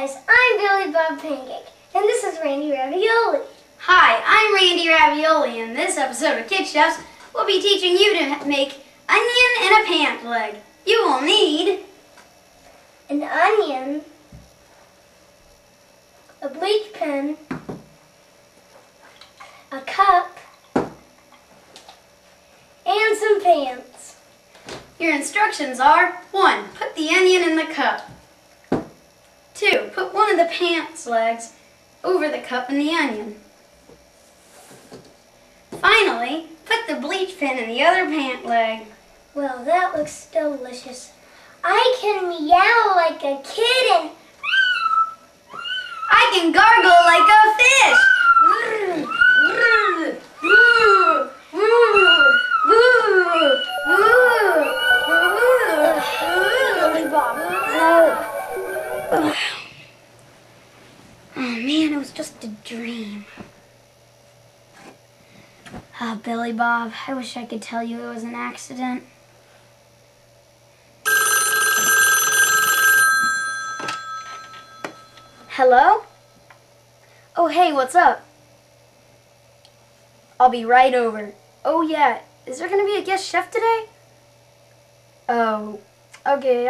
guys, I'm Billy Bob Pancake, and this is Randy Ravioli. Hi, I'm Randy Ravioli, and in this episode of Kid Chefs, we'll be teaching you to make onion in a pant leg. You will need an onion, a bleach pen, a cup, and some pants. Your instructions are: 1. Put the onion in the cup. 2. Put one of the pants legs over the cup and the onion. Finally, put the bleach pen in the other pant leg. Well, that looks delicious. I can meow like a kid and I can gargle like a fish. Billy Bob. Oh man, it was just a dream. Ah, Billy Bob, I wish I could tell you it was an accident. Hello? Oh, hey, what's up? I'll be right over. Oh, yeah, is there gonna be a guest chef today? Oh, okay,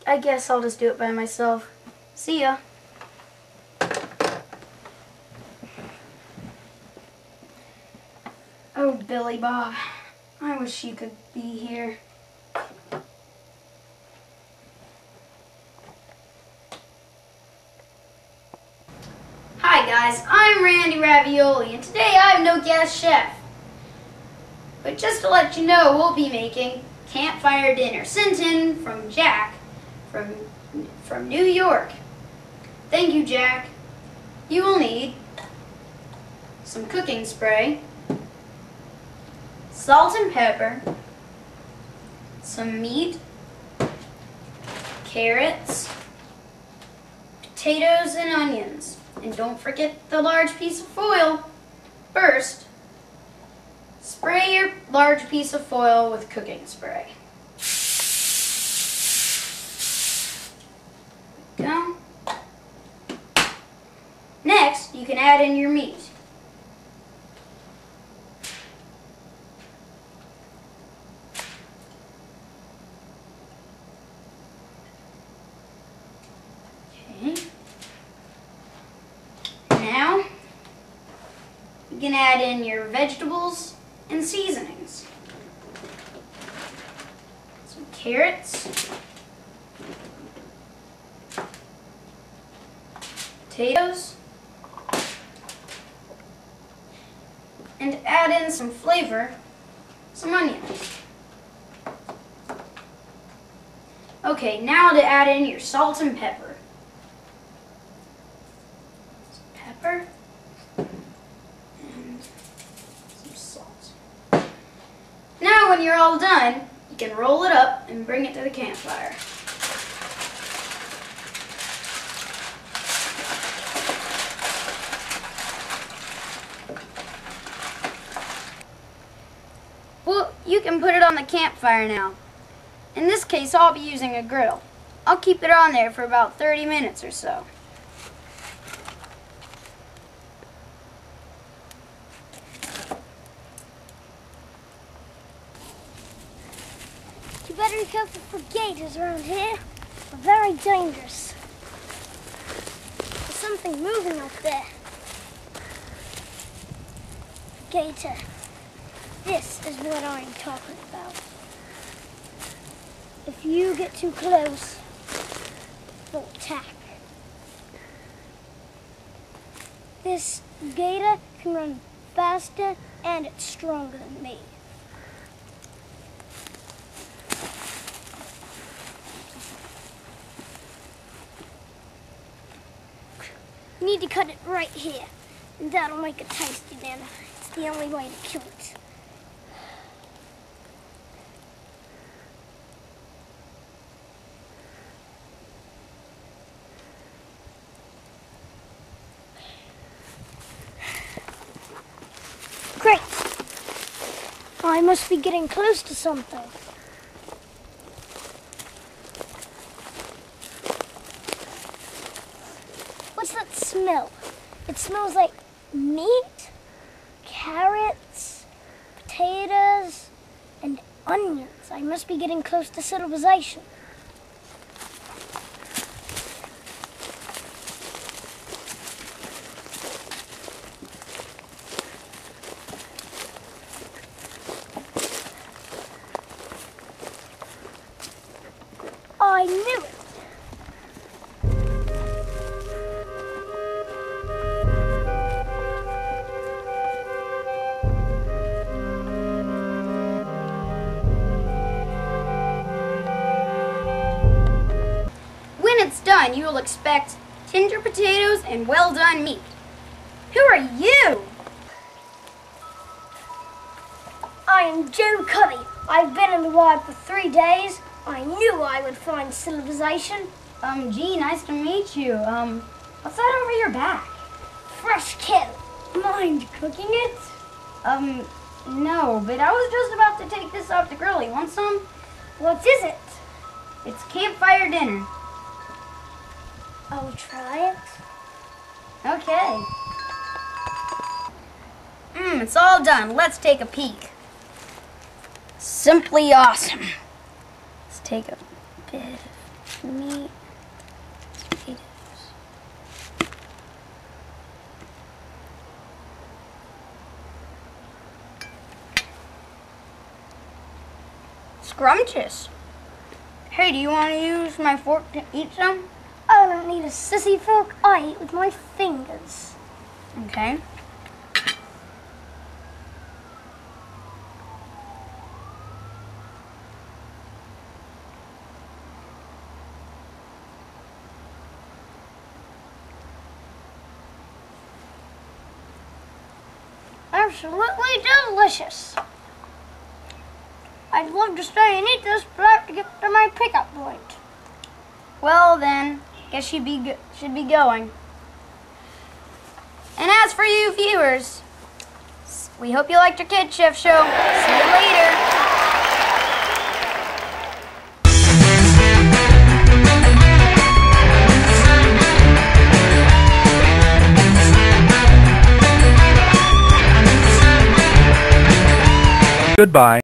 I guess I'll just do it by myself. See ya. Oh, Billy Bob, I wish you could be here. Hi guys, I'm Randy Ravioli, and today I have no guest chef. But just to let you know, we'll be making campfire dinner sent in from Jack from New York. Thank you, Jack. You will need some cooking spray, salt and pepper, some meat, carrots, potatoes, and onions. And don't forget the large piece of foil. First, spray your large piece of foil with cooking spray. Go. Next, you can add in your meat. Now, you can add in your vegetables and seasonings. Some carrots, potatoes, and add in some flavor, some onions. Okay, now to add in your salt and pepper. And some salt. Now when you're all done, you can roll it up and bring it to the campfire. Well, you can put it on the campfire now. In this case, I'll be using a grill. I'll keep it on there for about 30 minutes or so. You better be careful for gators around here. They're very dangerous. There's something moving up there. Gator. This is what I'm talking about. If you get too close, they'll attack. This gator can run faster and it's stronger than me. You need to cut it right here, and that'll make it tasty then. It's the only way to kill it. Great! I must be getting close to something. that smell? It smells like meat, carrots, potatoes, and onions. I must be getting close to civilization. I knew it. When it's done, you will expect tender potatoes and well-done meat. Who are you? I am Joe Covey. I've been in the wild for 3 days. I knew I would find civilization. Gee, nice to meet you. What's that over your back? Fresh kill. Mind cooking it? No, but I was just about to take this off the grill. You want some? What is it? It's campfire dinner. I'll try it. Okay. It's all done. Let's take a peek. Simply awesome. Let's take a bit of meat. Potatoes. Scrumptious. Hey, do you want to use my fork to eat some? I don't need a sissy fork. I eat with my fingers. Okay. Absolutely delicious. I'd love to stay and eat this, but I have to get to my pickup point. Well then, guess you should be going. And as for you viewers, we hope you liked our Kid Chef show. See you later. Goodbye.